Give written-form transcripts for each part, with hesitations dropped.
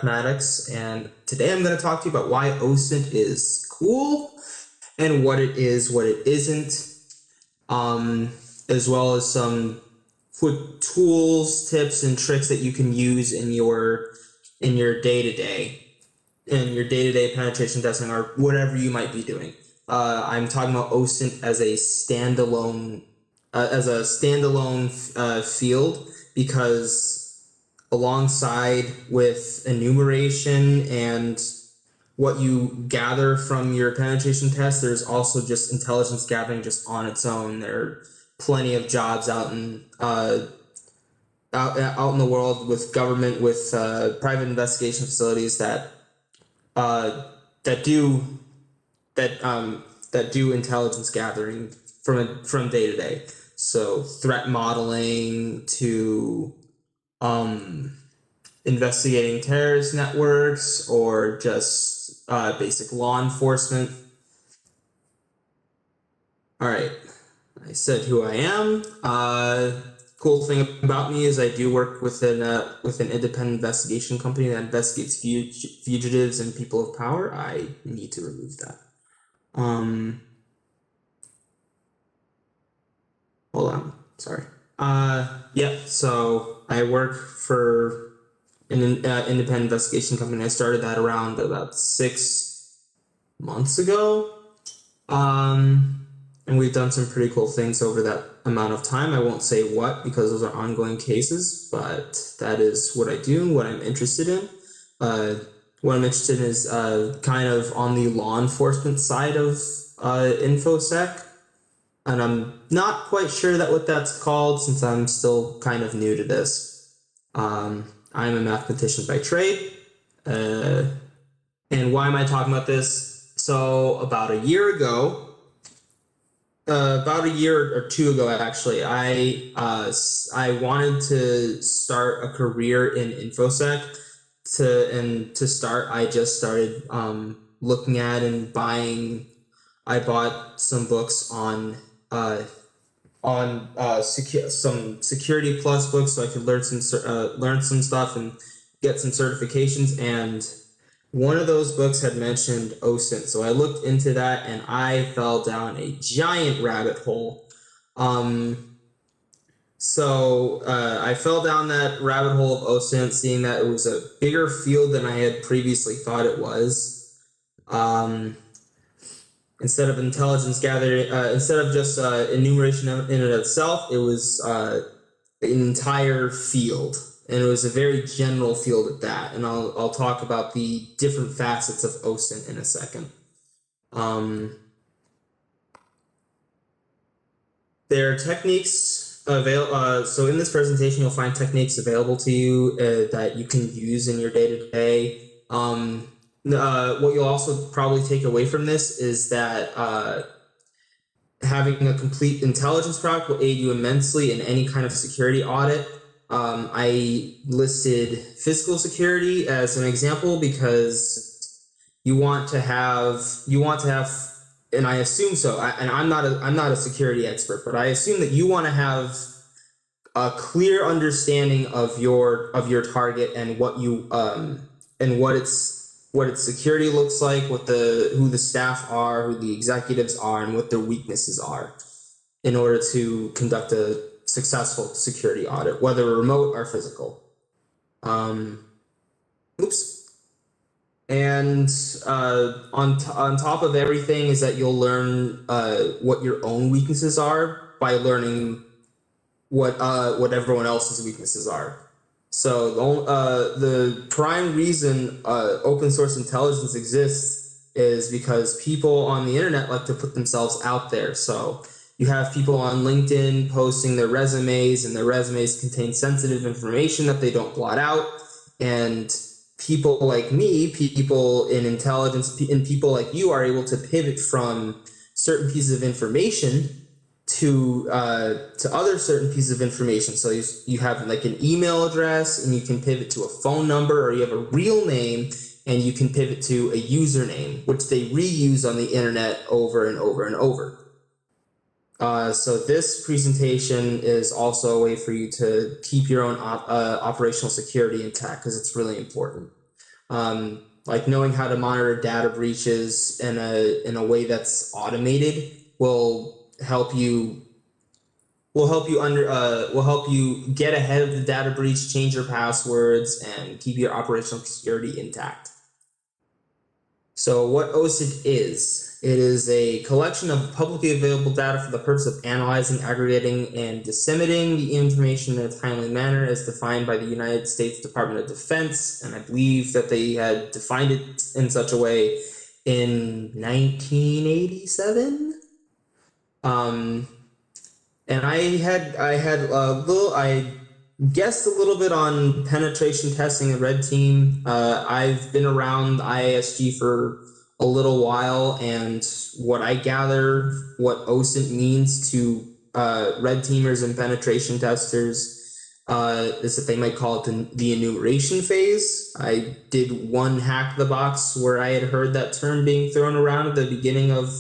Mathematics, and today I'm going to talk to you about why OSINT is cool and what it is, what it isn't, as well as some quick tools, tips, and tricks that you can use in your day-to-day, penetration testing or whatever you might be doing. I'm talking about OSINT as a standalone field because alongside with enumeration and what you gather from your penetration test, there's also just intelligence gathering just on its own. There are plenty of jobs out in the world with government, with private investigation facilities that do intelligence gathering from day to day. So threat modeling to investigating terrorist networks or just basic law enforcement. All right, I said who I am. Cool thing about me is I do work with an independent investigation company that investigates fugitives and people of power. I need to remove that. Hold on, sorry. Yeah, so I work for an independent investigation company. I started that around about 6 months ago. And we've done some pretty cool things over that amount of time. I won't say what because those are ongoing cases, but that is what I do and what I'm interested in. What I'm interested in is kind of on the law enforcement side of InfoSec. And I'm not quite sure what that's called since I'm still kind of new to this. I'm a mathematician by trade. And why am I talking about this? So about a year or two ago, actually, I wanted to start a career in InfoSec. To start, I just started looking at and buying. I bought some books on some Security Plus books so I could learn some stuff and get some certifications. And one of those books had mentioned OSINT, so I looked into that and I fell down a giant rabbit hole. So I fell down that rabbit hole of OSINT, seeing that it was a bigger field than I had previously thought it was. Instead of intelligence gathering, instead of just enumeration in and of itself, it was an entire field, and it was a very general field at that. And I'll talk about the different facets of OSINT in a second. There are techniques available. So in this presentation, you'll find techniques available to you that you can use in your day-to-day. What you'll also probably take away from this is that having a complete intelligence product will aid you immensely in any kind of security audit. I listed physical security as an example because you want to have, and I assume so. And I'm not a security expert, but I assume that you want to have a clear understanding of your target and what you and what its security looks like, who the staff are, who the executives are, and what their weaknesses are in order to conduct a successful security audit, whether remote or physical. And on top of everything is that you'll learn what your own weaknesses are by learning what everyone else's weaknesses are. So the prime reason open source intelligence exists is because people on the internet like to put themselves out there. So you have people on LinkedIn posting their resumes, and their resumes contain sensitive information that they don't blot out. And people like me, people in intelligence, and people like you are able to pivot from certain pieces of information to other certain pieces of information. So you have like an email address, and you can pivot to a phone number, or you have a real name and you can pivot to a username, which they reuse on the internet over and over and over. So this presentation is also a way for you to keep your own operational security intact, because it's really important. Like knowing how to monitor data breaches in a way that's automated will help you get ahead of the data breach, change your passwords, and keep your operational security intact. So what OSINT is, it is a collection of publicly available data for the purpose of analyzing, aggregating, and disseminating the information in a timely manner as defined by the United States Department of Defense. And I believe that they had defined it in such a way in 1987. And I guessed a little bit on penetration testing and red team. I've been around IASG for a little while, and what I gather, what OSINT means to red teamers and penetration testers is that they might call it the enumeration phase. I did one hack the box where I had heard that term being thrown around at the beginning of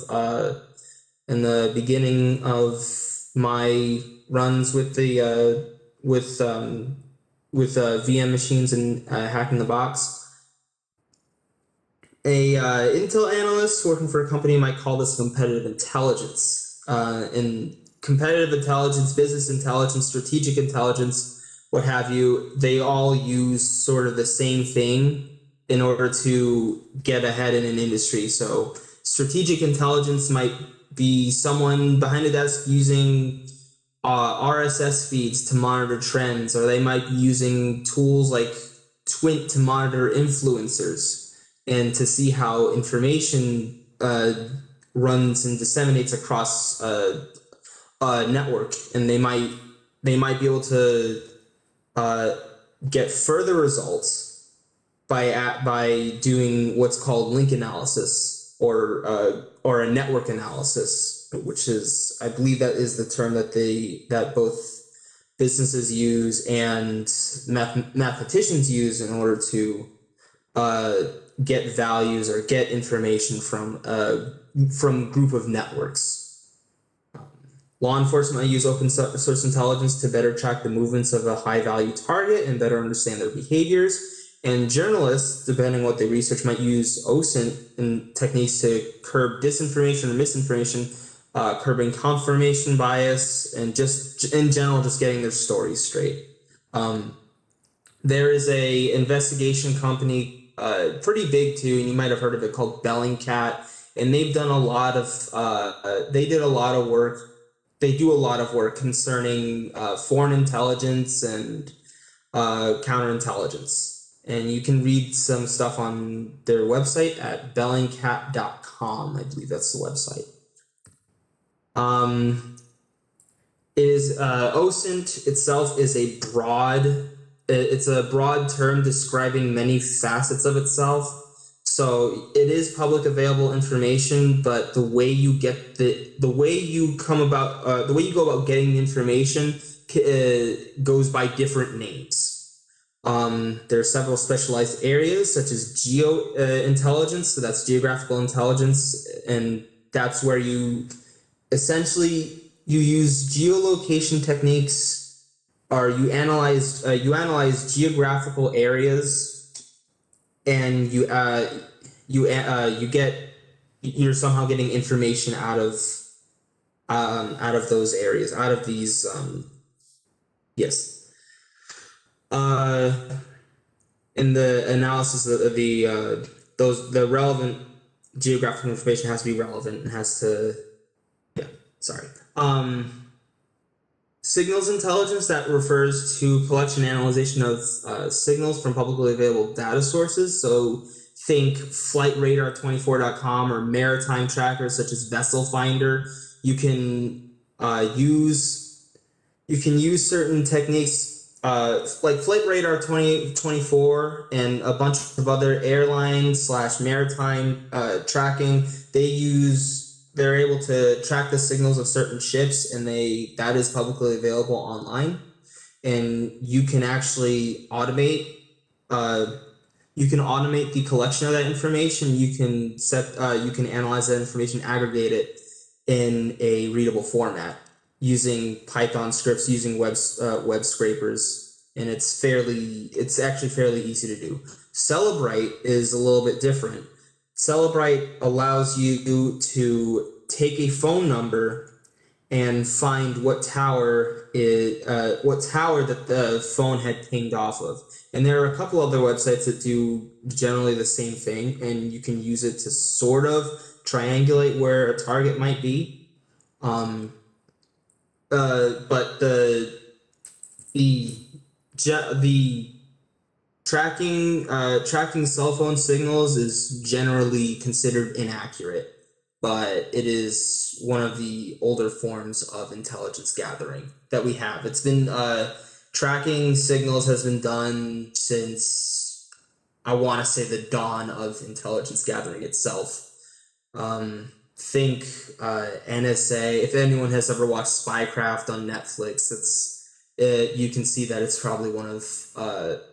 my runs with the VM machines and hacking the box. A Intel analyst working for a company might call this competitive intelligence. In competitive intelligence, business intelligence, strategic intelligence, what have you, they all use sort of the same thing in order to get ahead in an industry. So strategic intelligence might be someone behind a desk using RSS feeds to monitor trends, or they might be using tools like Twint to monitor influencers and to see how information runs and disseminates across a network. And they might be able to get further results by doing what's called link analysis or a network analysis, which is, I believe that is the term that both businesses use and mathematicians use in order to get values or get information from a group of networks. Law enforcement might use open source intelligence to better track the movements of a high-value target and better understand their behaviors. And journalists, depending on what they research, might use OSINT and techniques to curb disinformation or misinformation, curbing confirmation bias, and just in general, just getting their stories straight. There is a investigation company, pretty big too, and you might have heard of it, called Bellingcat, and they've done a lot of, they do a lot of work concerning foreign intelligence and counterintelligence. And you can read some stuff on their website at bellingcat.com. I believe that's the website. OSINT itself is a broad term describing many facets of itself. So it is public available information, but the way you go about getting the information goes by different names. There are several specialized areas, such as geo-intelligence, so that's geographical intelligence, and that's where you use geolocation techniques, or you analyze geographical areas, and you're somehow getting information out of those areas, out of these yes. In the analysis of the relevant geographical information has to be relevant and has to, signals intelligence, that refers to collection and analyzation of signals from publicly available data sources. So think flightradar24.com or maritime trackers such as Vessel Finder. You can use certain techniques like Flight Radar 2024 and a bunch of other airline/maritime tracking. They're able to track the signals of certain ships, and that is publicly available online. And you can actually automate the collection of that information. You can analyze that information, aggregate it in a readable format using Python scripts, using web scrapers, and it's actually fairly easy to do. Celebrite is a little bit different. Celebrite allows you to take a phone number and find what tower that the phone had pinged off of. And there are a couple other websites that do generally the same thing, and you can use it to sort of triangulate where a target might be. But the tracking cell phone signals is generally considered inaccurate, but it is one of the older forms of intelligence gathering that we have. It's been tracking signals has been done since, I want to say, the dawn of intelligence gathering itself. Think NSA. If anyone has ever watched Spycraft on Netflix, you can see that it's probably one of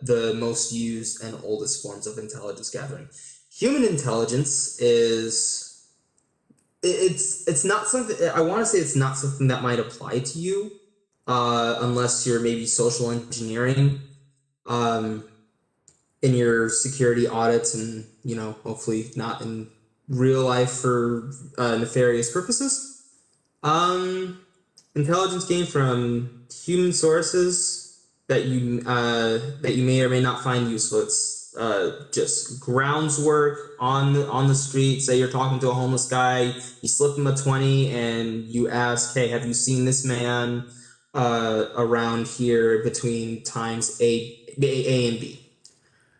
the most used and oldest forms of intelligence gathering. Human intelligence is it's not something, I want to say it's not something that might apply to you unless you're maybe social engineering in your security audits, and hopefully not in real life for nefarious purposes. Intelligence gained from human sources that you may or may not find useful. It's just grounds work on the street. Say you're talking to a homeless guy, you slip him a 20, and you ask, "Hey, have you seen this man around here between times A and B?"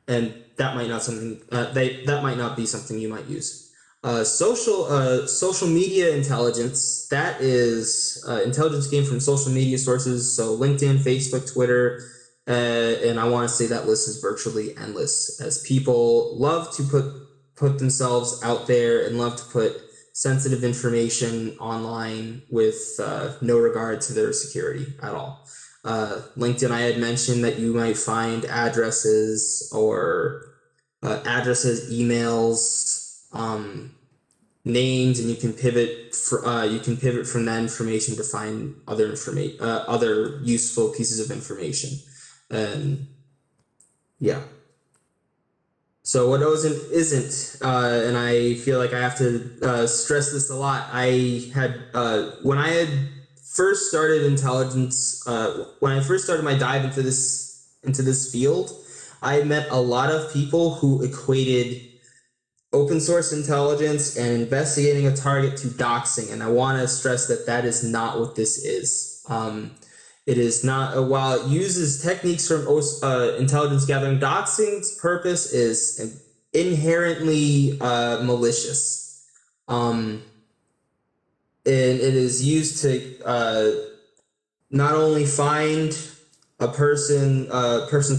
And that might not be something you might use. Social media intelligence, that is intelligence gained from social media sources, so LinkedIn, Facebook, Twitter, and I want to say that list is virtually endless, as people love to put themselves out there and love to put sensitive information online with no regard to their security at all. LinkedIn, I had mentioned that you might find addresses, emails, names, and you can pivot from that information to find other useful pieces of information. Yeah. So what OSINT isn't, and I feel like I have to stress this a lot. I had when I had first started intelligence, when I first started my dive into this field, I met a lot of people who equated open source intelligence and investigating a target to doxing, and I want to stress that that is not what this is. It is not, while it uses techniques from intelligence gathering, doxing's purpose is inherently malicious. And it is used to not only find a person's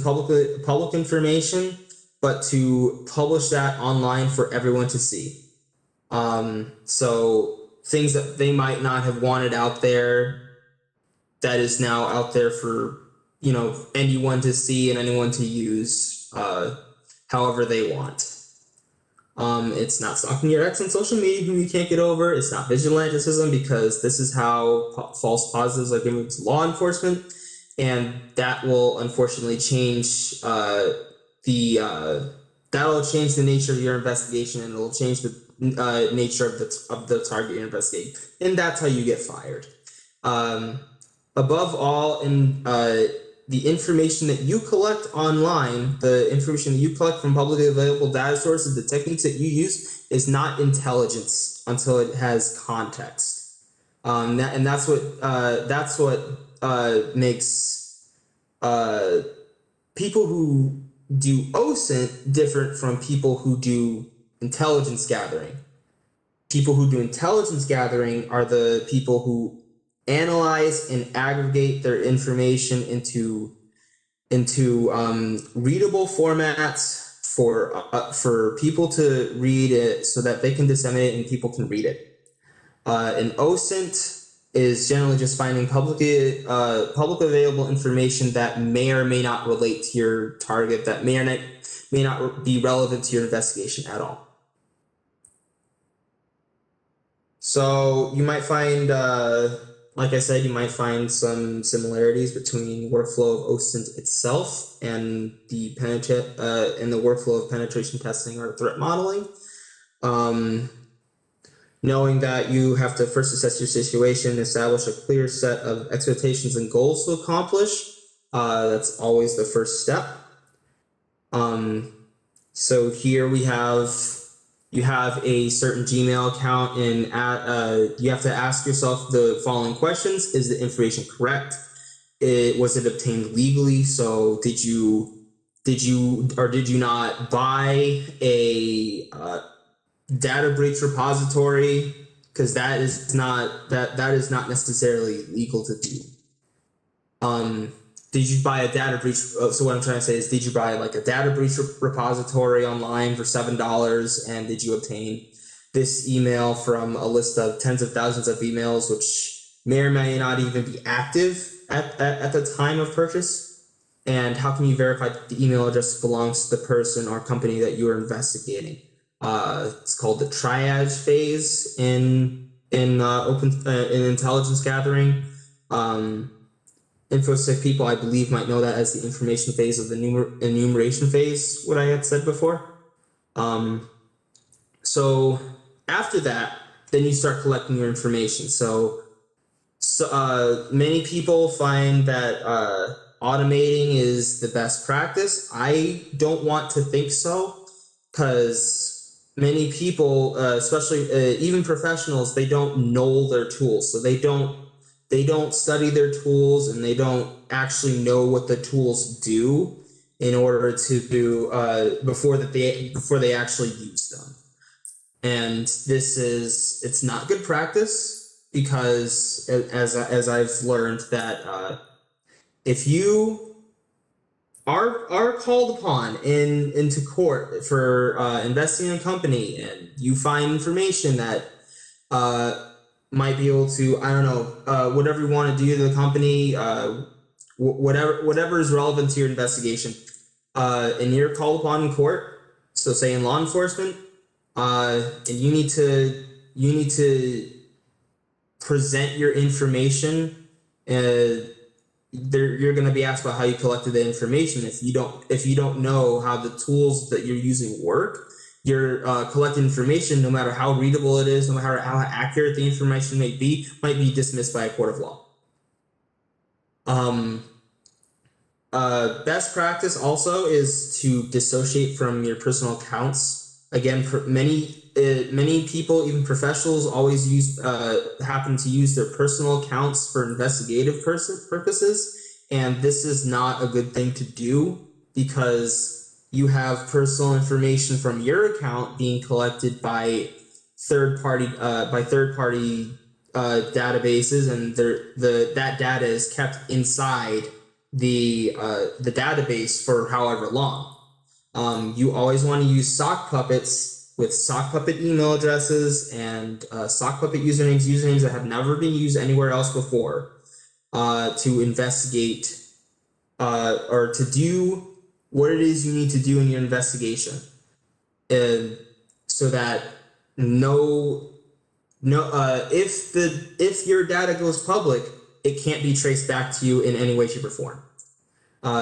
public information, but to publish that online for everyone to see. So things that they might not have wanted out there, that is now out there for anyone to see and anyone to use however they want. It's not stalking your ex on social media whom you can't get over. It's not vigilantism, because this is how false positives are given to law enforcement, and that will unfortunately change that'll change the nature of your investigation, and it'll change the nature of the target you're investigating, and that's how you get fired. Above all, in the information that you collect online, the information that you collect from publicly available data sources, the techniques that you use, is not intelligence until it has context. And that's what makes people who do OSINT different from people who do intelligence gathering. People who do intelligence gathering are the people who analyze and aggregate their information into readable formats for people to read it, so that they can disseminate it and people can read it. And OSINT is generally just finding publicly available information that may or may not relate to your target, that may not be relevant to your investigation at all. So you might find like I said, you might find some similarities between workflow of OSINT itself and the workflow of penetration testing or threat modeling. Knowing that you have to first assess your situation, establish a clear set of expectations and goals to accomplish. That's always the first step. So here you have a certain Gmail account, and you have to ask yourself the following questions: is the information correct? Was it obtained legally? So did you or did you not buy a data breach repository? Because that is not necessarily legal to do. Did you buy a data breach? So what I'm trying to say is, did you buy like a data breach repository online for $7? And did you obtain this email from a list of tens of thousands of emails, which may or may not even be active at the time of purchase? And how can you verify that the email address belongs to the person or company that you are investigating? It's called the triage phase in intelligence gathering. InfoSec people, I believe, might know that as the information phase of the enumeration phase, what I had said before. So after that, then you start collecting your information. So many people find that automating is the best practice. I don't want to think so, because many people, especially even professionals, they don't know their tools. So they don't study their tools, and they don't actually know what the tools do in order to do before they actually use them. And it's not good practice, because as I've learned that if you are called upon into court for investing in a company, and you find information that might be able to, I don't know, whatever you want to do to the company, whatever is relevant to your investigation, and you're called upon in court, so say in law enforcement, and you need to present your information, you're going to be asked about how you collected the information. If you don't know how the tools that you're using work, your collected information, no matter how readable it is, no matter how accurate the information might be dismissed by a court of law. Best practice also is to dissociate from your personal accounts. Again, many people, even professionals, always happen to use their personal accounts for investigative purposes, and this is not a good thing to do, because you have personal information from your account being collected by third-party databases, and that data is kept inside the database for however long. You always want to use sock puppets with sock puppet email addresses and sock puppet usernames that have never been used anywhere else before, to investigate or to do what it is you need to do in your investigation, so that if your data goes public, it can't be traced back to you in any way, shape, or form.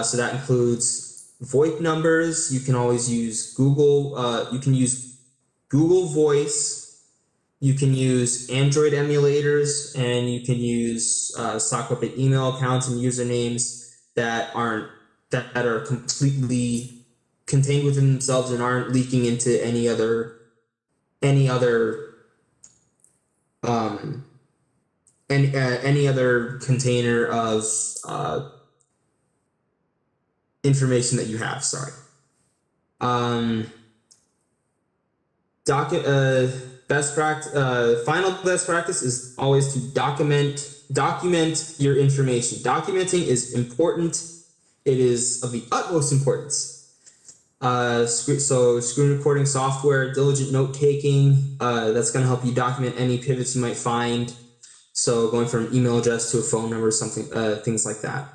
So that includes VoIP numbers. You can always use Google. You can use Google Voice. You can use Android emulators, and you can use sock puppet email accounts and usernames that are completely contained within themselves and aren't leaking into any other container of information that you have. Sorry. Final best practice is always to document your information. Documenting is important. It is of the utmost importance. So screen recording software, diligent note taking, that's going to help you document any pivots you might find. So going from an email address to a phone number, things like that.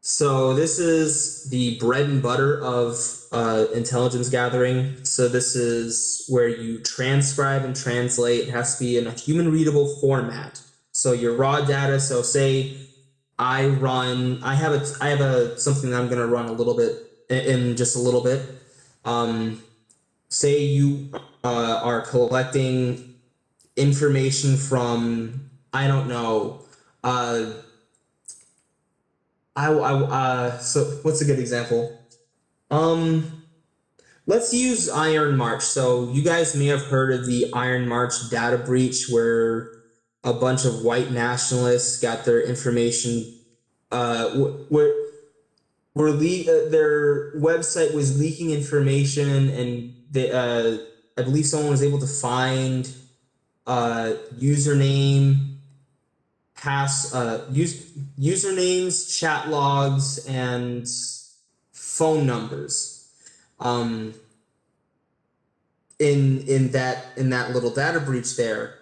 So this is the bread and butter of intelligence gathering. So this is where you transcribe and translate. It has to be in a human readable format. So your raw data. So say I have something that I'm going to run a little bit in just a little bit. Say you are collecting information from, I don't know, so what's a good example? Let's use Iron March. So you guys may have heard of the Iron March data breach, where a bunch of white nationalists got their information. Their website was leaking information, and they, I believe someone was able to find usernames, chat logs, and phone numbers. In that little data breach there,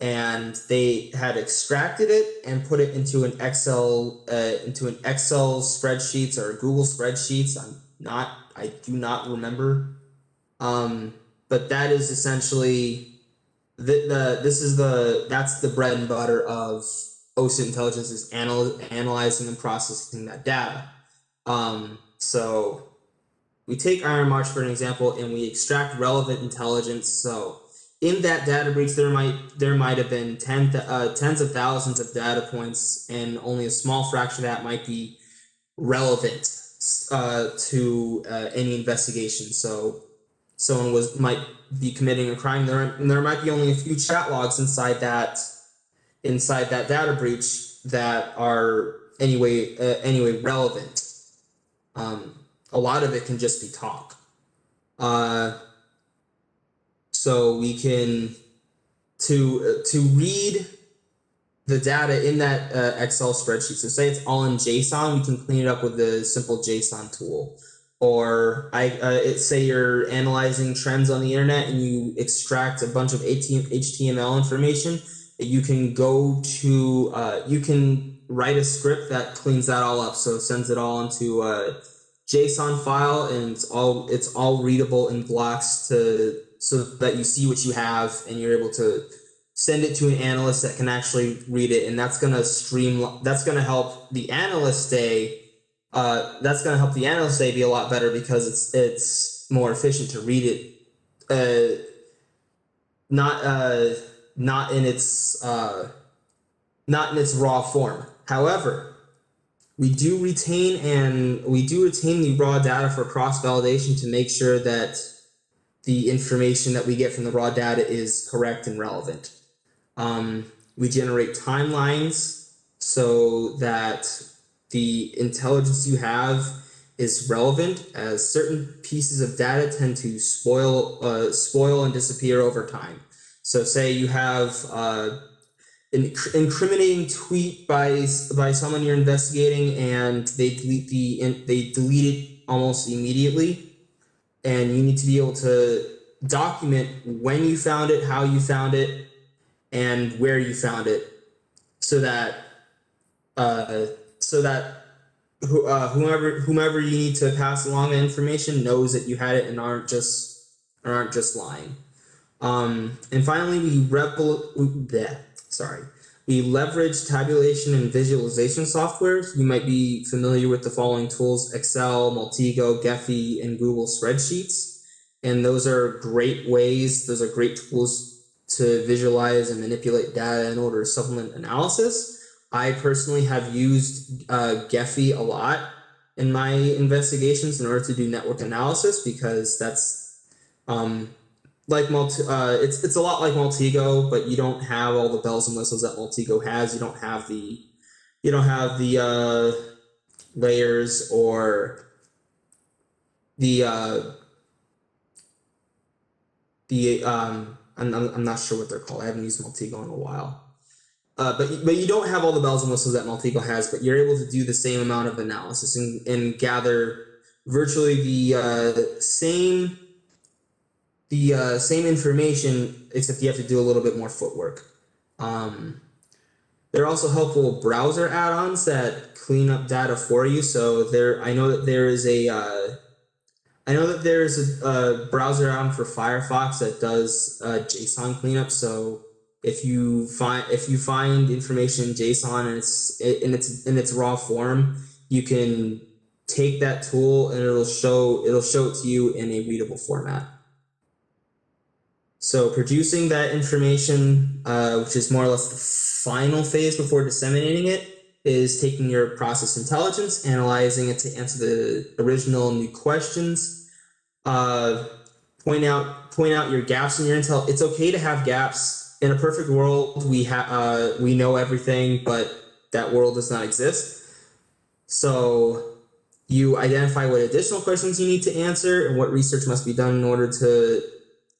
and they had extracted it and put it into an Excel spreadsheets or Google spreadsheets. I do not remember, but that is essentially that's the bread and butter of OSINT intelligence, is analyzing and processing that data. So we take Iron March for an example, and we extract relevant intelligence. So in that data breach, there might have been tens of thousands of data points, and only a small fraction of that might be relevant to any investigation. So someone might be committing a crime. There might be only a few chat logs inside that data breach that are anyway relevant. A lot of it can just be talk. So we can to read the data in that Excel spreadsheet. So say it's all in JSON, we can clean it up with the simple JSON tool. Or say you're analyzing trends on the internet and you extract a bunch of HTML information. You can you can write a script that cleans that all up. So it sends it all into a JSON file, and it's all readable in blocks so that you see what you have, and you're able to send it to an analyst that can actually read it, and that's gonna help the analyst day. Be a lot better, because it's more efficient to read it, not in its raw form. However, we do retain the raw data for cross-validation to make sure that the information that we get from the raw data is correct and relevant. We generate timelines so that the intelligence you have is relevant, as certain pieces of data tend to spoil and disappear over time. So say you have an incriminating tweet by someone you're investigating, and they delete it almost immediately, and you need to be able to document when you found it, how you found it, and where you found it, so that whomever you need to pass along the information knows that you had it and aren't just lying. And finally, we leverage tabulation and visualization softwares. You might be familiar with the following tools: Excel, Multigo, Gephi, and Google Spreadsheets. And those are great tools to visualize and manipulate data in order to supplement analysis. I personally have used Gephi a lot in my investigations in order to do network analysis, because that's it's a lot like Multigo, but you don't have all the bells and whistles that Multigo has. You don't have the layers or I'm not sure what they're called. I haven't used Multigo in a while. But you don't have all the bells and whistles that Multigo has, but you're able to do the same amount of analysis and gather virtually the same information, except you have to do a little bit more footwork. There are also helpful browser add-ons that clean up data for you. So I know that there's a browser add-on for Firefox that does JSON cleanup. So if you find information in JSON and it's in its raw form, you can take that tool and it'll show it to you in a readable format. So producing that information, which is more or less the final phase before disseminating it, is taking your process intelligence, analyzing it to answer the original new questions, point out your gaps in your intel. It's okay to have gaps. In a perfect world, we know everything, but that world does not exist. So you identify what additional questions you need to answer and what research must be done in order to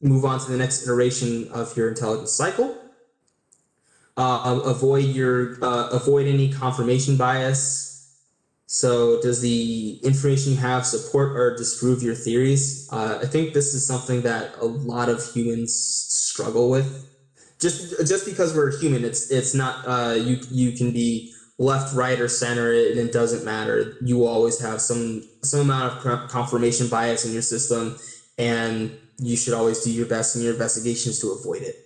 move on to the next iteration of your intelligence cycle. Avoid any confirmation bias. So does the information you have support or disprove your theories? I think this is something that a lot of humans struggle with. Just because we're human, it's not you can be left, right, or center, and it doesn't matter. You will always have some amount of confirmation bias in your system, and you should always do your best in your investigations to avoid it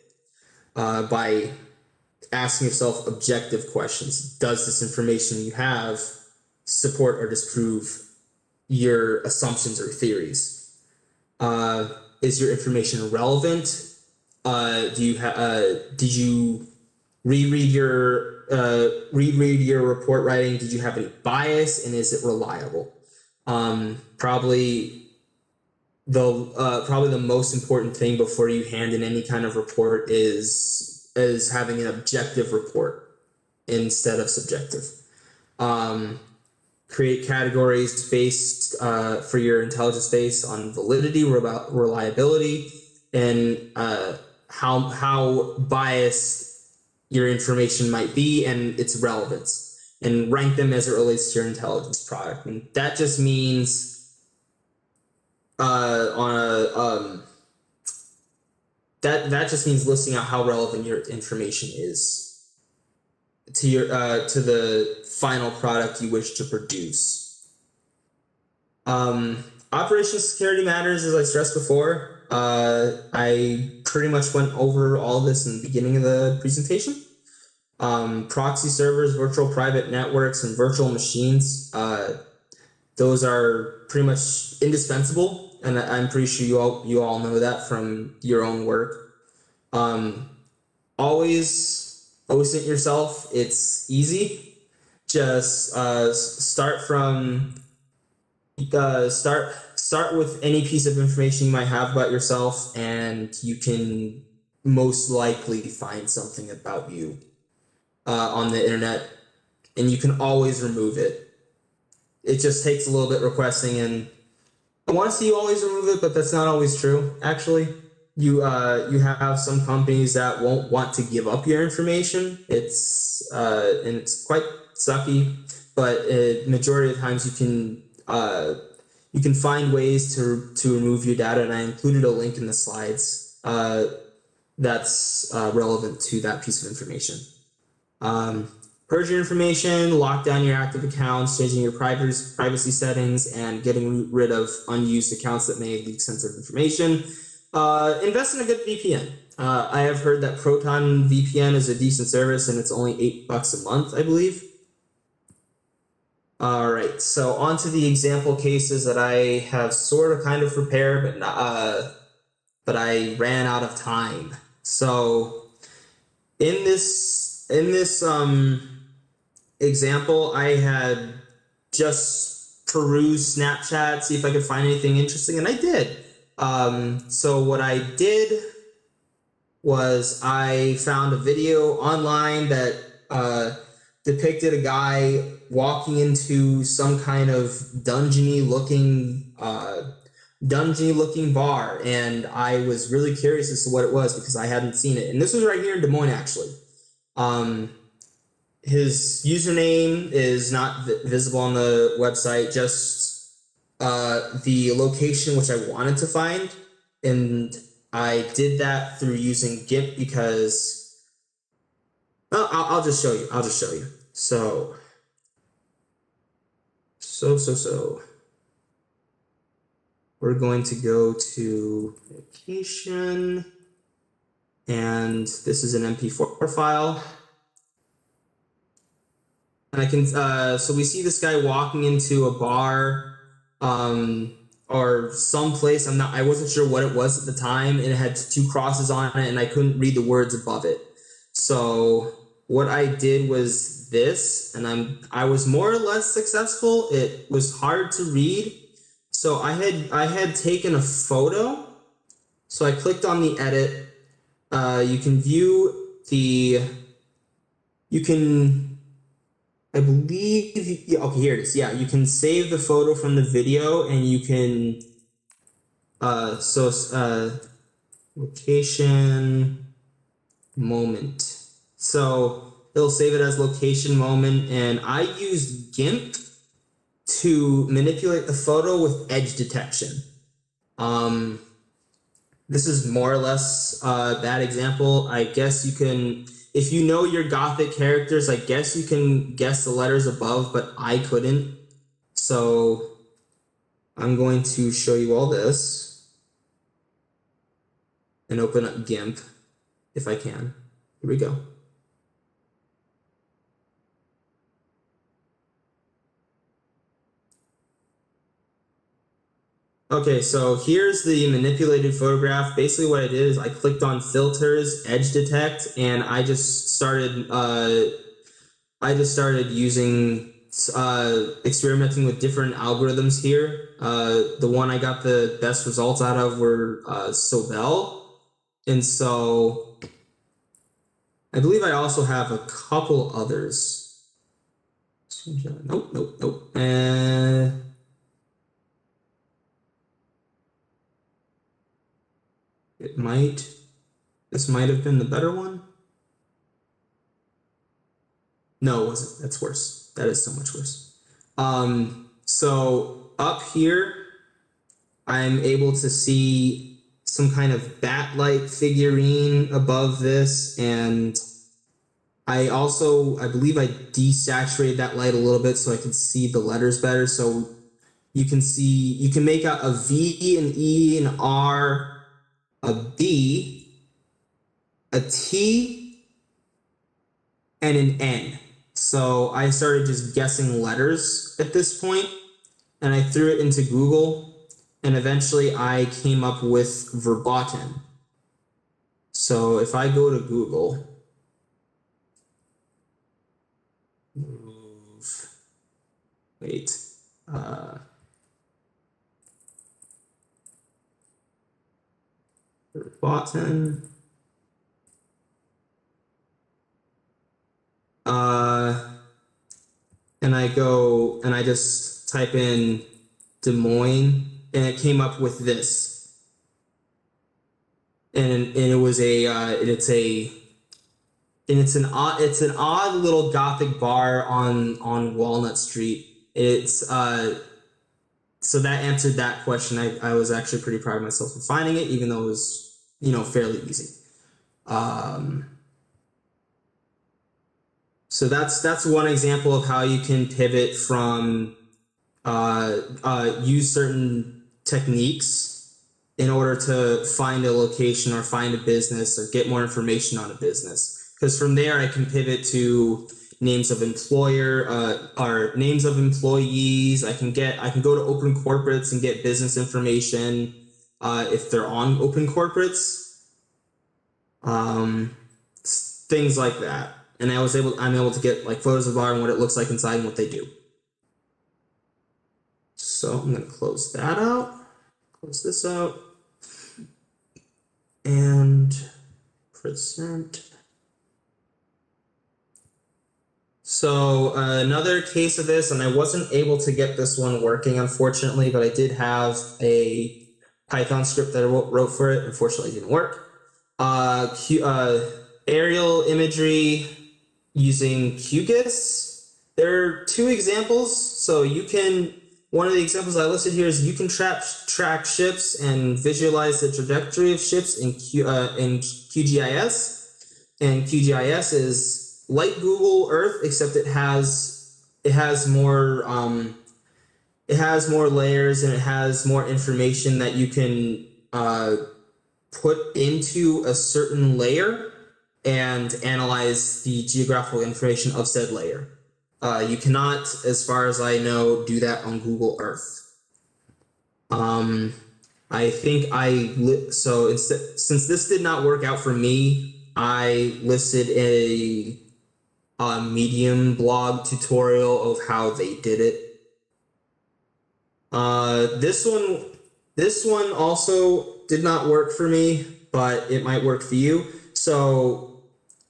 by asking yourself objective questions. Does this information you have support or disprove your assumptions or theories? Is your information relevant? Did you reread your report writing? Did you have any bias, and is it reliable? Probably the most important thing before you hand in any kind of report is having an objective report instead of subjective. Create categories based for your intelligence based on validity, reliability, and how biased your information might be and its relevance, and rank them as it relates to your intelligence product. And that just means that just means listing out how relevant your information is to your to the final product you wish to produce. Operational security matters, as I stressed before. I pretty much went over all this in the beginning of the presentation. Proxy servers, virtual private networks, and virtual machines. Those are pretty much indispensable, and I'm pretty sure you all know that from your own work. Always OSINT yourself. It's easy. Just start with any piece of information you might have about yourself, and you can most likely find something about you on the internet, and you can always remove it. It just takes a little bit requesting, and I want to see you always remove it, but that's not always true. Actually, you have some companies that won't want to give up your information. It's quite sucky, but majority of the times you can find ways to remove your data, and I included a link in the slides that's relevant to that piece of information. Purge your information, lock down your active accounts, changing your privacy settings, and getting rid of unused accounts that may leak sensitive information. Invest in a good VPN. I have heard that Proton VPN is a decent service, and it's only $8 a month, I believe. All right, so on to the example cases that I have sort of kind of prepared, but I ran out of time. So in this example, I had just perused Snapchat, see if I could find anything interesting, and I did. So what I did was I found a video online that depicted a guy walking into some kind of dungeony looking bar, and I was really curious as to what it was because I hadn't seen it. And this was right here in Des Moines, actually. His username is not visible on the website, just the location which I wanted to find, and I did that through using GIMP because I'll just show you. So we're going to go to location. And this is an MP4 file. And I can, so we see this guy walking into a bar, or someplace. I wasn't sure what it was at the time. It had two crosses on it, and I couldn't read the words above it. So what I did was this, and I was more or less successful. It was hard to read. So I had taken a photo. So I clicked on the edit. You can view I believe, yeah, okay, here it is. Yeah, you can save the photo from the video, and you can, location moment. So it'll save it as location moment, and I used GIMP to manipulate the photo with edge detection. This is more or less that example. I guess you can, if you know your Gothic characters, I guess you can guess the letters above, but I couldn't. So I'm going to show you all this and open up GIMP if I can. Here we go. Okay, so here's the manipulated photograph. Basically what I did is I clicked on filters, edge detect, and I just started using experimenting with different algorithms here. The one I got the best results out of were Sobel. And so I believe I also have a couple others. Nope. This might have been the better one. No, it wasn't. That's worse. That is so much worse. So up here, I'm able to see some kind of bat-like figurine above this, and I believe I desaturated that light a little bit so I could see the letters better. So you can make out a V, an E, an R, a B, a T, and an N. So I started just guessing letters at this point, and I threw it into Google, and eventually I came up with verboten. So if I go to Google, verboten. And I just type in Des Moines, and it came up with this. And it was it's an odd little Gothic bar on Walnut Street. So that answered that question. I was actually pretty proud of myself for finding it, even though it was, fairly easy. So that's one example of how you can pivot from use certain techniques in order to find a location or find a business or get more information on a business. Because from there I can pivot to names of employer or names of employees. I can go to open corporates and get business information if they're on open corporates. Things like that. And I'm able to get like photos of the bar and what it looks like inside and what they do. So I'm going to close that out, close this out, and present. So another case of this, and I wasn't able to get this one working, unfortunately, but I did have a Python script that I wrote for it. Unfortunately, it didn't work. Aerial imagery using QGIS. There are two examples. So one of the examples I listed here is you can track ships and visualize the trajectory of ships in QGIS. And QGIS is like Google Earth, except it has more layers, and it has more information that you can put into a certain layer and analyze the geographical information of said layer. You cannot, as far as I know, do that on Google Earth. I think so instead, since this did not work out for me, I listed a Medium blog tutorial of how they did it. This one also did not work for me, but it might work for you. So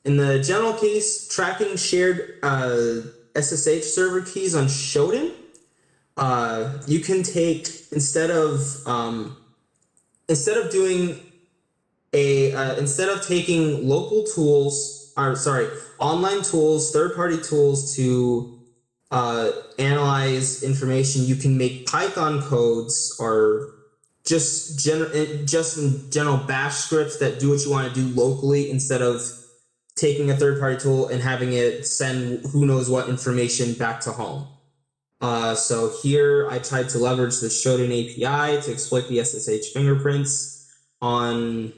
in the general case, tracking shared SSH server keys on Shodan, you can take, instead of taking local tools, online tools, third-party tools to analyze information, you can make Python codes or just in general bash scripts that do what you want to do locally, instead of taking a third-party tool and having it send who knows what information back to home. So here I tried to leverage the Shodan API to exploit the SSH fingerprints to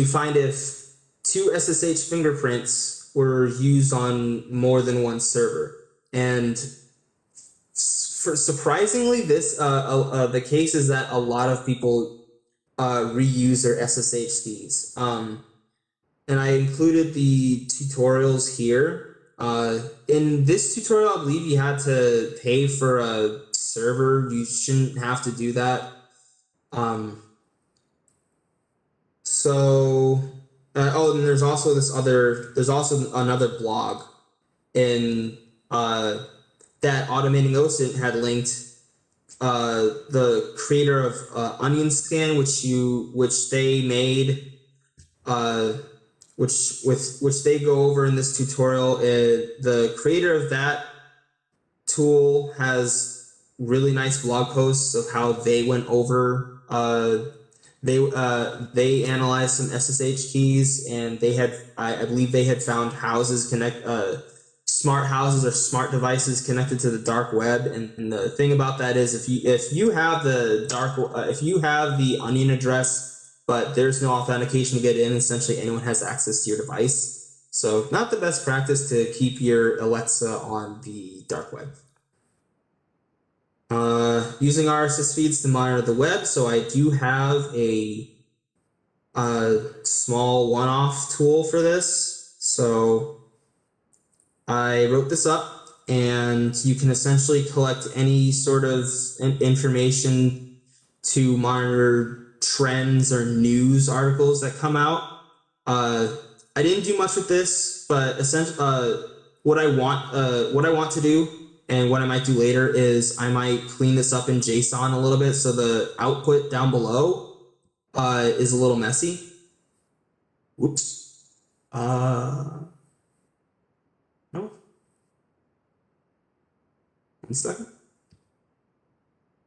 find if 2 SSH fingerprints were used on more than one server. And surprisingly, the case is that a lot of people reuse their SSH keys. And I included the tutorials here. In this tutorial, I believe you had to pay for a server. You shouldn't have to do that. And there's also another blog in that Automating OSINT had linked. The creator of Onion Scan, which they made, which they go over in this tutorial. The creator of that tool has really nice blog posts of how they went over. They analyzed some SSH keys, and I believe they had found smart houses or smart devices connected to the dark web. And the thing about that is, if you have the Onion address, but there's no authentication to get in, essentially anyone has access to your device. So not the best practice to keep your Alexa on the dark web. Using RSS feeds to monitor the web. So I do have a small one-off tool for this. So I wrote this up, and you can essentially collect any sort of information to monitor trends or news articles that come out. I didn't do much with this, but essentially, what I want to do, and what I might do later, is I might clean this up in JSON a little bit, so the output down below is a little messy. Whoops. No. 1 second.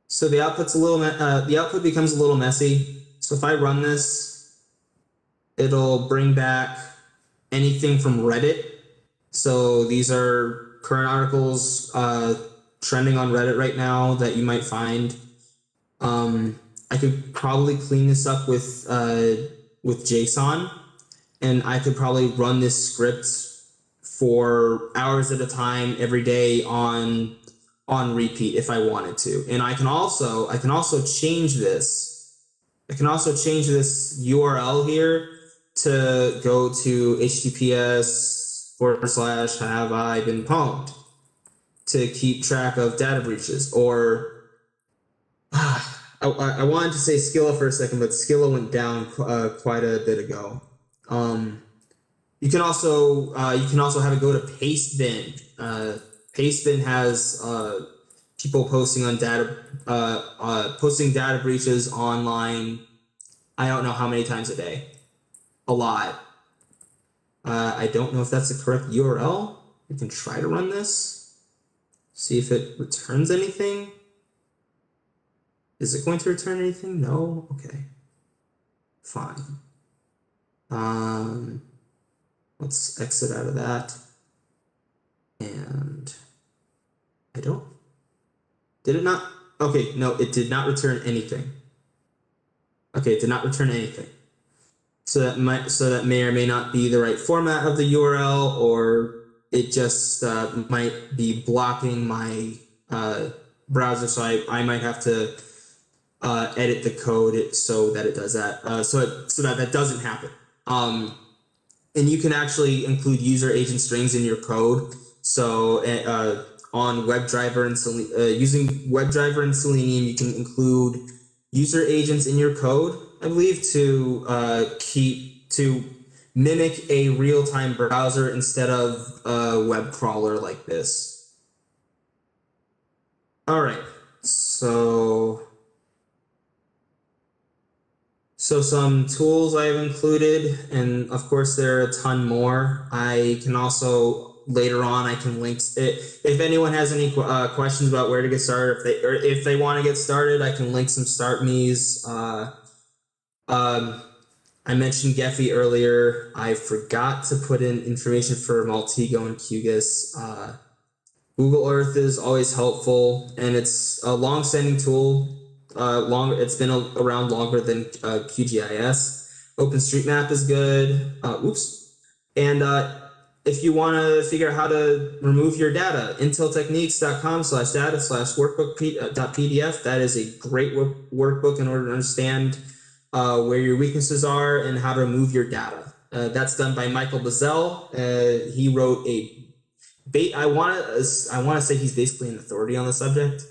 So the output's the output becomes a little messy. So if I run this, it'll bring back anything from Reddit. So these are current articles trending on Reddit right now that you might find. I could probably clean this up with JSON, and I could probably run this script for hours at a time every day on repeat if I wanted to. And I can also change this. I can also change this URL here to go to https://have I been pwned to keep track of data breaches. Or I wanted to say Skilla for a second, but Skilla went down quite a bit ago. You can also have it go to Pastebin. Pastebin has people posting on posting data breaches online. I don't know how many times a day. A lot. I don't know if that's the correct URL. You can try to run this. See if it returns anything. Is it going to return anything? No? Okay. Fine. Let's exit out of that. And did it not? Okay, no, it did not return anything. Okay, it did not return anything. So that may or may not be the right format of the URL, or it just might be blocking my browser. So I might have to edit the code so that it does that. So that doesn't happen. And you can actually include user agent strings in your code. So on WebDriver and using WebDriver and Selenium, you can include user agents in your code, I believe, to mimic a real-time browser instead of a web crawler like this. All right, so some tools I've included, and of course there are a ton more. I can also later on I can link it if anyone has any questions about where to get started. If they want to get started, I can link some start me's. I mentioned Gephi earlier. I forgot to put in information for Maltego and QGIS. Google Earth is always helpful, and it's a long-standing tool. It's been around longer than QGIS. OpenStreetMap is good. And if you want to figure out how to remove your data, inteltechniques.com/data/workbook.pdf. That is a great workbook in order to understand where your weaknesses are and how to remove your data. That's done by Michael Bazell. He wrote I want to say he's basically an authority on the subject.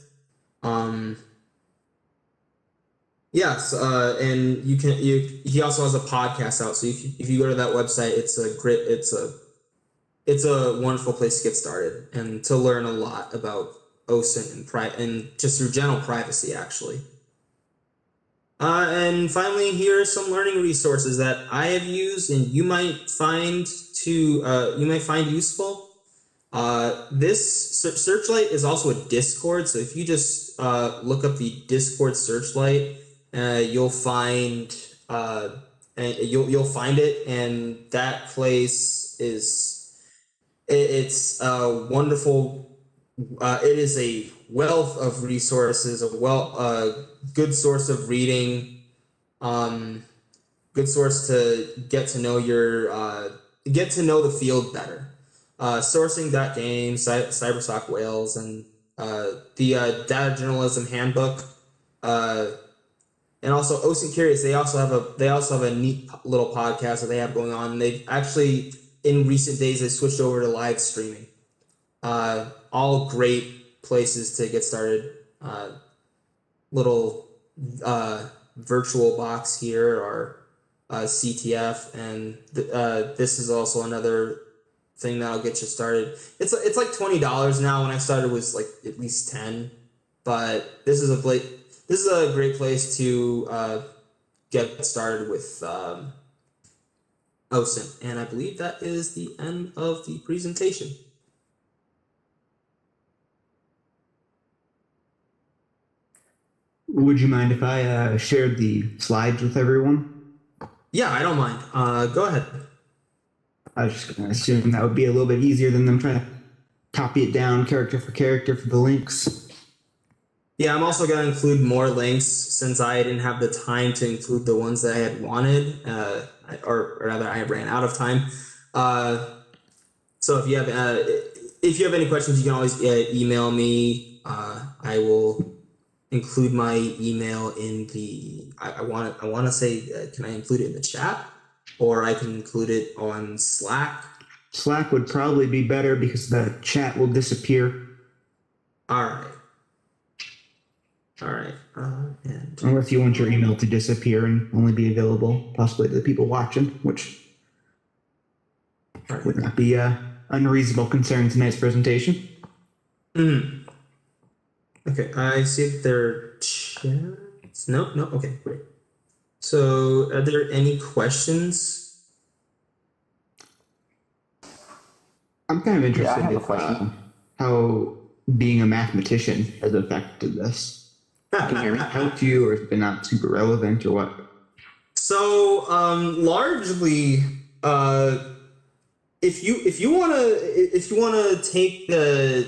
Yes, and he also has a podcast out. So if you go to that website, it's a wonderful place to get started and to learn a lot about OSINT and just through general privacy, actually. And finally, here are some learning resources that I have used and you might find useful. This Searchlight is also a Discord, so if you just look up the Discord Searchlight, you'll find you'll find it, and that place it's a wonderful. It is a wealth of resources, a good source of reading, good source to get to know the field better. Sourcing.games, Cybersock Wales, and the Data Journalism Handbook, and also OSINT Curious. They also have a neat little podcast that they have going on. And they've actually in recent days they switched over to live streaming. All great places to get started. Little virtual box here, or CTF, and this is also another thing that'll get you started. It's like $20 now. When I started, it was like at least $10, but this is a great place to get started with OSINT. And I believe that is the end of the presentation. Would you mind if I shared the slides with everyone? Yeah, I don't mind. Go ahead. I was just going to assume that would be a little bit easier than them trying to copy it down character for character for the links. Yeah, I'm also going to include more links since I didn't have the time to include the ones that I had wanted, or rather I ran out of time. So if you have any questions, you can always email me. I will include my email in the. I want to say, can I include it in the chat, or I can include it on Slack? Slack would probably be better because the chat will disappear. All right. Unless you want your email to disappear and only be available possibly to the people watching, which would not be unreasonable concerning tonight's presentation. Okay, I see that there are chats. No, okay, great. So are there any questions? I'm kind of interested I have a question. How being a mathematician has affected this. Can you hear me? Helped you, or has it been not super relevant, or what? So largely, if you wanna take the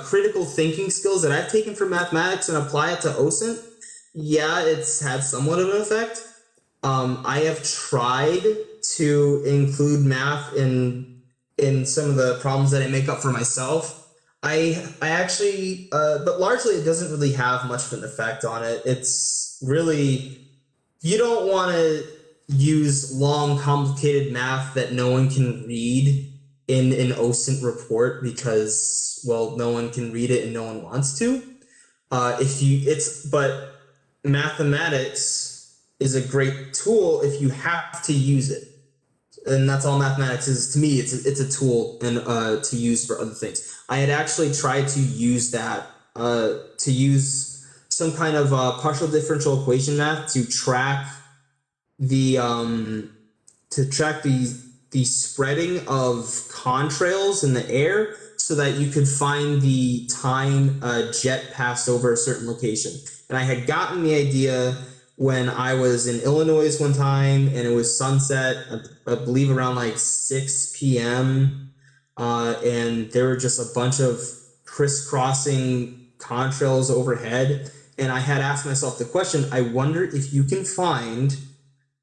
critical thinking skills that I've taken from mathematics and apply it to OSINT, yeah, it's had somewhat of an effect. I have tried to include math in some of the problems that I make up for myself. I actually, but largely it doesn't really have much of an effect on it. It's really, you don't want to use long, complicated math that no one can read in an OSINT report because, well, no one can read it and no one wants to. But mathematics is a great tool if you have to use it, and that's all mathematics is to me. It's a tool and to use for other things. I had actually tried to use that to use some kind of partial differential equation math to track the the spreading of contrails in the air so that you could find the time a jet passed over a certain location. And I had gotten the idea when I was in Illinois one time and it was sunset, I believe around like 6 p.m. And there were just a bunch of crisscrossing contrails overhead. And I had asked myself the question, I wonder if you can find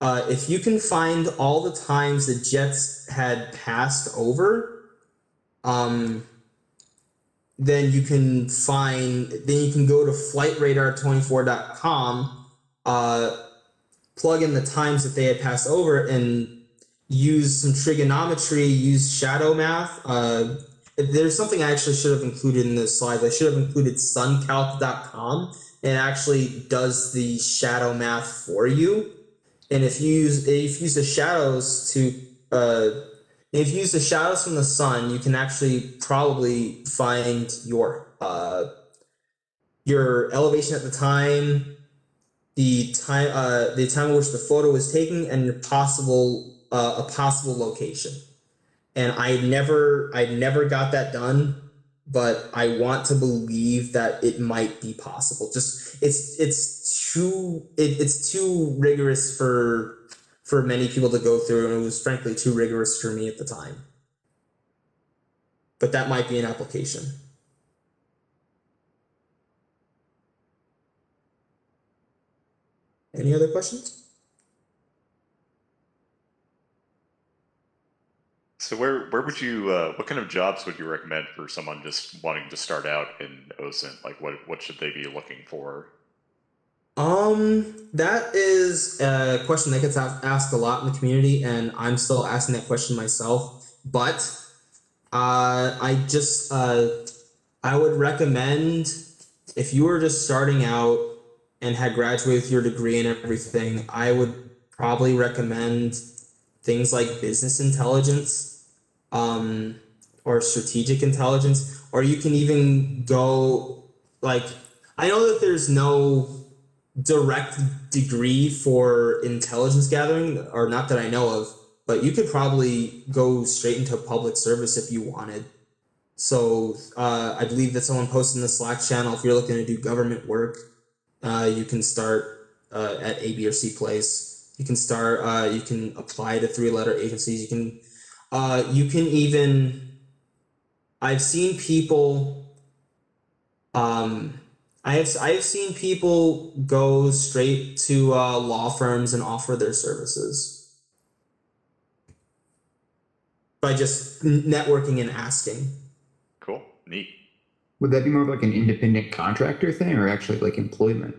all the times the jets had passed over, then you can go to flightradar24.com, plug in the times that they had passed over, and use some trigonometry, use shadow math. There's something I actually should have included in this slide. I should have included suncalc.com. It actually does the shadow math for you. And if you use the shadows from the sun, you can actually probably find your elevation at the time, the time at which the photo was taken, and a possible location. And I never got that done, but I want to believe that it might be possible. Just it's too rigorous for many people to go through, and it was frankly too rigorous for me at the time. But that might be an application. Any other questions? So where would you what kind of jobs would you recommend for someone just wanting to start out in OSINT? Like what should they be looking for? That is a question that gets asked a lot in the community, and I'm still asking that question myself. But I would recommend, if you were just starting out and had graduated with your degree and everything, I would probably recommend things like business intelligence, or strategic intelligence, or you can even go like, I know that there's no direct degree for intelligence gathering, or not that I know of, but you could probably go straight into public service if you wanted. So I believe that someone posted in the Slack channel, if you're looking to do government work, you can start at A, B, or C place. You can start. You can apply to 3-letter agencies. You can even. I've seen people. I have seen people go straight to law firms and offer their services by just networking and asking. Cool, neat. Would that be more of like an independent contractor thing or actually like employment?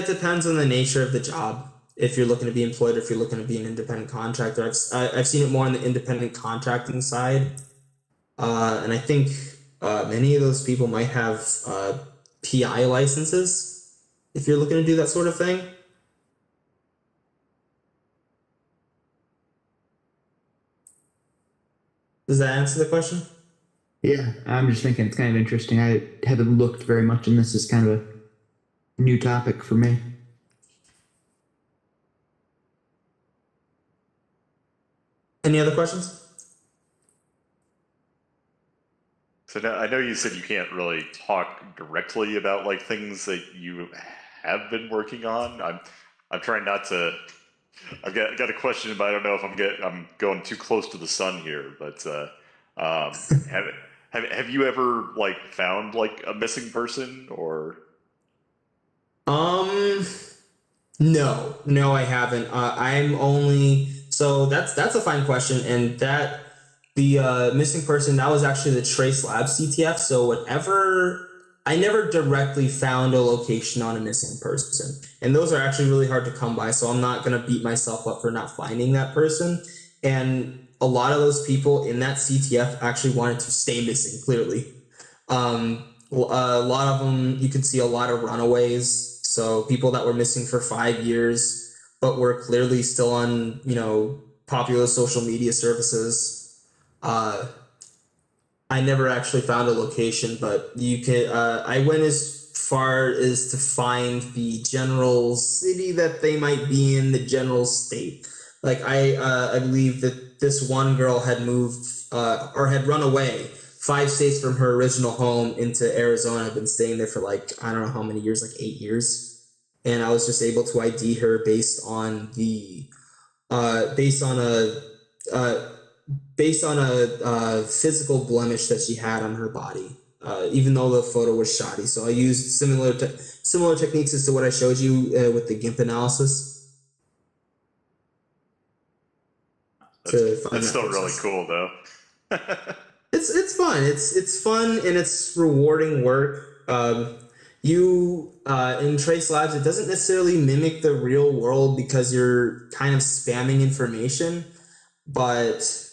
It depends on the nature of the job. If you're looking to be employed or if you're looking to be an independent contractor, I've seen it more on the independent contracting side, and I think many of those people might have PI licenses if you're looking to do that sort of thing. Does that answer the question? Yeah, I'm just thinking it's kind of interesting. I haven't looked very much, and this is kind of a new topic for me. Any other questions? So now, I know you said you can't really talk directly about like things that you have been working on. I'm trying not to. I've got a question, but I don't know if I'm going too close to the sun here. But Have have you ever like found like a missing person or? Um, no, I haven't. I'm only so that's a fine question, and that the missing person that was actually the Trace Labs CTF. So whenever I never directly found a location on a missing person, and those are actually really hard to come by. So I'm not gonna beat myself up for not finding that person. And a lot of those people in that CTF actually wanted to stay missing. Clearly, a lot of them, you can see a lot of runaways. So people that were missing for 5 years, but were clearly still on, popular social media services. Uh, I never actually found a location, but you can. I went as far as to find the general city that they might be in, the general state. Like I believe that this one girl had moved or had run away 5 states from her original home into Arizona. Had been staying there for like I don't know how many years, like 8 years, and I was just able to ID her based on uh, a physical blemish that she had on her body, even though the photo was shoddy. So I used similar techniques as to what I showed you with the GIMP analysis to find That's that still really person. cool though. It's fun. It's fun and it's rewarding work. You in Trace Labs, it doesn't necessarily mimic the real world because you're kind of spamming information, but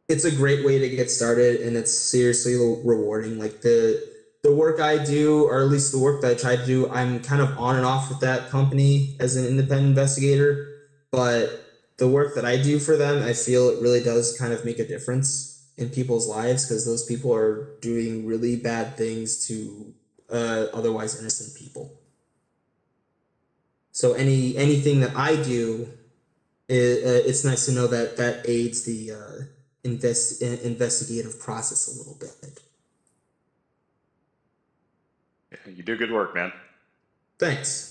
it's a great way to get started and it's seriously rewarding. Like the work I do, or at least the work that I try to do, I'm kind of on and off with that company as an independent investigator, but the work that I do for them, I feel it really does kind of make a difference in people's lives because those people are doing really bad things to otherwise innocent people. So anything that I do, it's nice to know that that aids the investigative process a little bit. You do good work, man. Thanks.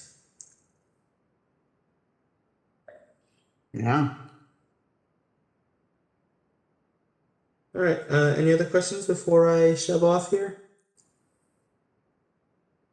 Yeah. All right. Any other questions before I shove off here?